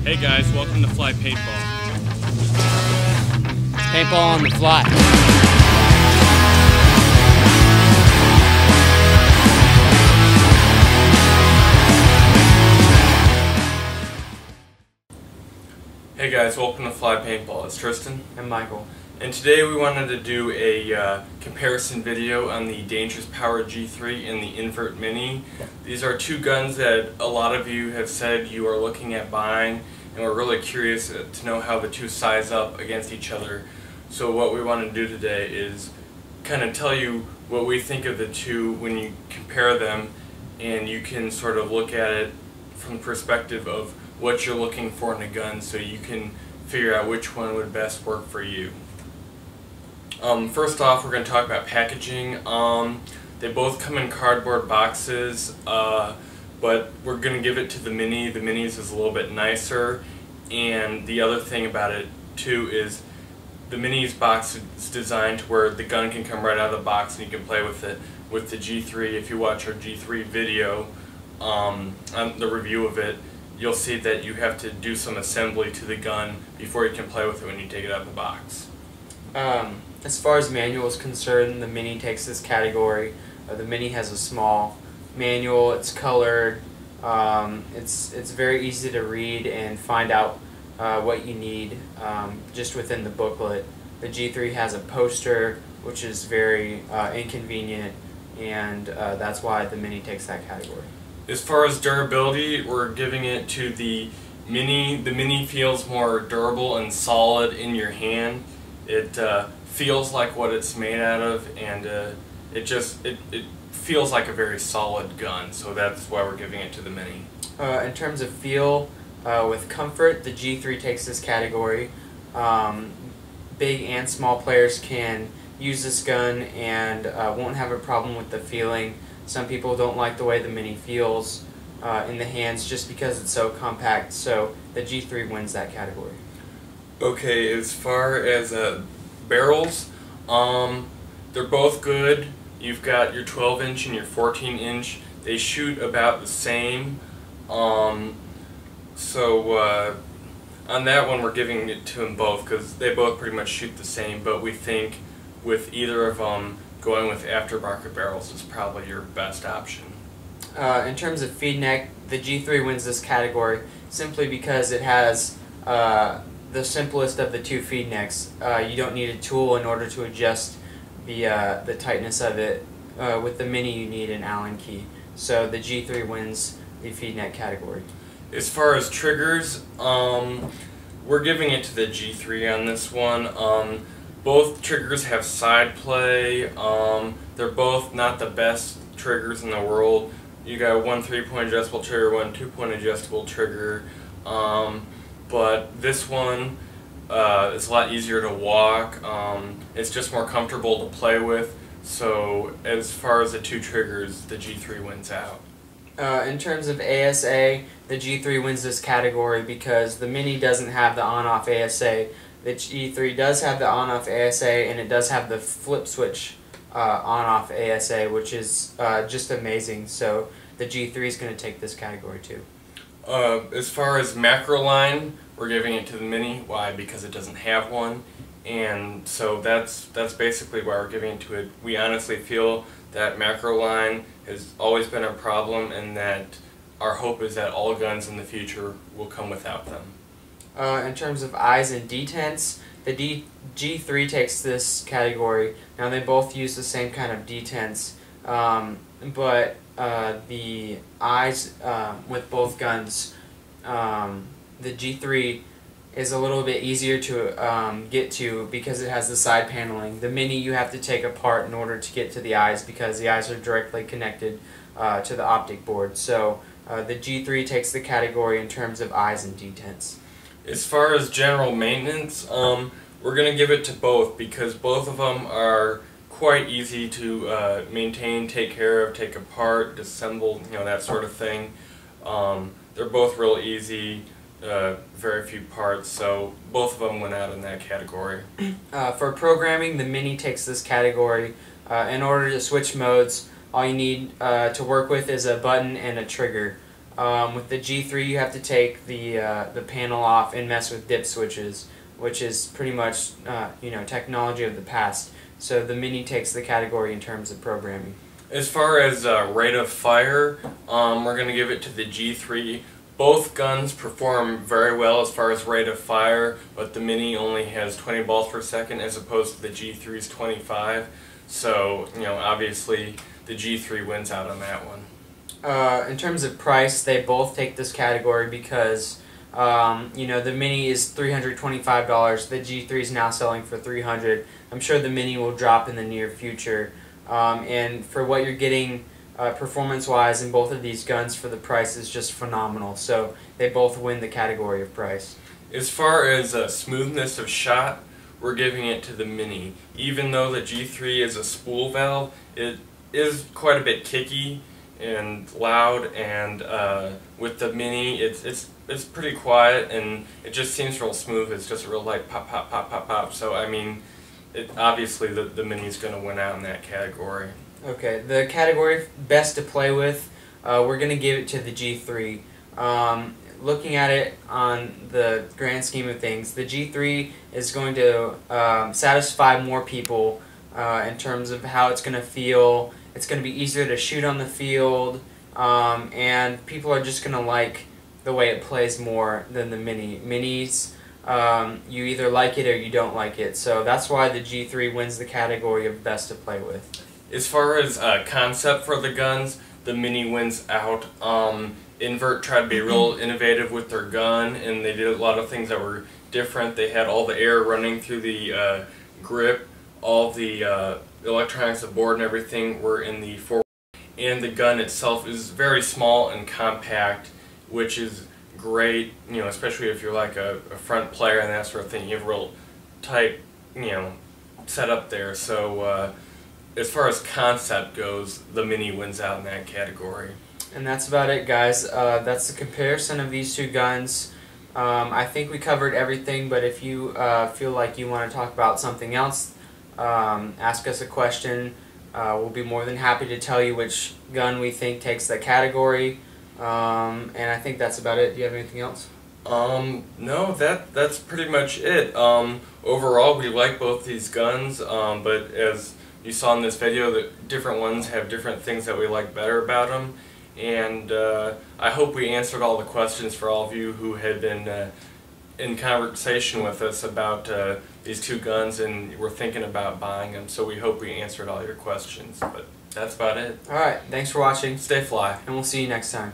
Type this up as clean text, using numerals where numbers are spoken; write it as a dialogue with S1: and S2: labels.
S1: Hey guys, welcome to Fly Paintball.
S2: Paintball on the fly.
S1: Hey guys, welcome to Fly Paintball. It's Tristan
S2: And Michael.
S1: and today we wanted to do a comparison video on the Dangerous Power G3 and the Invert Mini. These are two guns that a lot of you have said you are looking at buying, and we're really curious to know how the two size up against each other. So what we want to do today is kind of tell you what we think of the two when you compare them, and you can sort of look at it from the perspective of what you're looking for in a gun, so you can figure out which one would best work for you. First off, we're going to talk about packaging. They both come in cardboard boxes, but we're going to give it to the Mini. The Mini's is a little bit nicer, and the other thing about it too is the Mini's box is designed to where the gun can come right out of the box and you can play with it. With the G3, if you watch our G3 video, on the review of it, you'll see that you have to do some assembly to the gun before you can play with it when you take it out of the box.
S2: As far as manual is concerned, the Mini takes this category. The Mini has a small manual. It's colored. It's very easy to read and find out what you need just within the booklet. The G3 has a poster, which is very inconvenient, and that's why the Mini takes that category.
S1: As far as durability, we're giving it to the Mini. The Mini feels more durable and solid in your hand. It feels like what it's made out of, and it feels like a very solid gun, so that's why we're giving it to the Mini.
S2: In terms of feel, with comfort, the G3 takes this category. Big and small players can use this gun and won't have a problem with the feeling. Some people don't like the way the Mini feels in the hands just because it's so compact, so the G3 wins that category.
S1: Okay, as far as barrels, they're both good. You've got your 12-inch and your 14-inch. They shoot about the same. So on that one, we're giving it to them both because they both pretty much shoot the same, but we think with either of them, going with aftermarket barrels is probably your best option.
S2: In terms of feed neck, the G3 wins this category simply because it has the simplest of the two feed necks. You don't need a tool in order to adjust the tightness of it. With the Mini, you need an Allen key. So the G3 wins the feed neck category.
S1: As far as triggers, we're giving it to the G3 on this one. Both triggers have side play. They're both not the best triggers in the world. You got one 3-point adjustable trigger, one 2-point adjustable trigger. But this one is a lot easier to walk. It's just more comfortable to play with. So as far as the two triggers, the G3 wins out.
S2: In terms of ASA, the G3 wins this category because the Mini doesn't have the on-off ASA. The G3 does have the on-off ASA, and it does have the flip switch on-off ASA, which is just amazing. So the G3 is going to take this category too.
S1: As far as macro line, we're giving it to the Mini. Why? Because it doesn't have one, and so that's basically why we're giving it to it. We honestly feel that macro line has always been a problem, and that our hope is that all guns in the future will come without them.
S2: In terms of eyes and detents, the G3 takes this category. Now they both use the same kind of detents, but the eyes with both guns, the G3 is a little bit easier to get to because it has the side paneling. The Mini you have to take apart in order to get to the eyes because the eyes are directly connected to the optic board. So the G3 takes the category in terms of eyes and detents.
S1: As far as general maintenance, we're going to give it to both because both of them are quite easy to maintain, take care of, take apart, disassemble, that sort of thing. They're both real easy, very few parts, so both of them went out in that category.
S2: For programming, the Mini takes this category. In order to switch modes, all you need to work with is a button and a trigger. With the G3, you have to take the panel off and mess with dip switches, which is pretty much technology of the past. So the Mini takes the category in terms of programming.
S1: As far as rate of fire, we're going to give it to the G3. Both guns perform very well as far as rate of fire, but the Mini only has 20 balls per second as opposed to the G3's 25. So, obviously the G3 wins out on that one.
S2: In terms of price, they both take this category because the Mini is $325. The G3 is now selling for $300. I'm sure the Mini will drop in the near future. And for what you're getting performance-wise in both of these guns for the price is just phenomenal. So they both win the category of price.
S1: As far as smoothness of shot, we're giving it to the Mini. Even though the G3 is a spool valve, it is quite a bit kicky and loud, and with the Mini it's pretty quiet and it just seems real smooth. It's just a real light pop pop pop pop pop. So I mean, obviously the Mini's going to win out in that category.
S2: Okay, the category best to play with, we're going to give it to the G3. Looking at it on the grand scheme of things, the G3 is going to satisfy more people in terms of how it's going to feel. It's going to be easier to shoot on the field, and people are just going to like the way it plays more than the Mini. Minis, you either like it or you don't like it, so that's why the G3 wins the category of best to play with.
S1: As far as concept for the guns, the Mini wins out. Invert tried to be real innovative with their gun, and they did a lot of things that were different. They had all the air running through the grip, all the electronics, the board and everything were in the forward, and the gun itself is very small and compact, which is great, especially if you're like a front player and that sort of thing. You have a real tight, setup there. So as far as concept goes, the Mini wins out in that category.
S2: And that's about it, guys. That's the comparison of these two guns. I think we covered everything, but if you feel like you want to talk about something else, ask us a question. We'll be more than happy to tell you which gun we think takes that category. And I think that's about it. Do you have anything else?
S1: No, that's pretty much it. Overall, we like both these guns, but as you saw in this video, the different ones have different things that we like better about them. And I hope we answered all the questions for all of you who had been in conversation with us about these two guns and were thinking about buying them. So we hope we answered all your questions. But that's about it.
S2: Alright, thanks for watching.
S1: Stay fly.
S2: And we'll see you next time.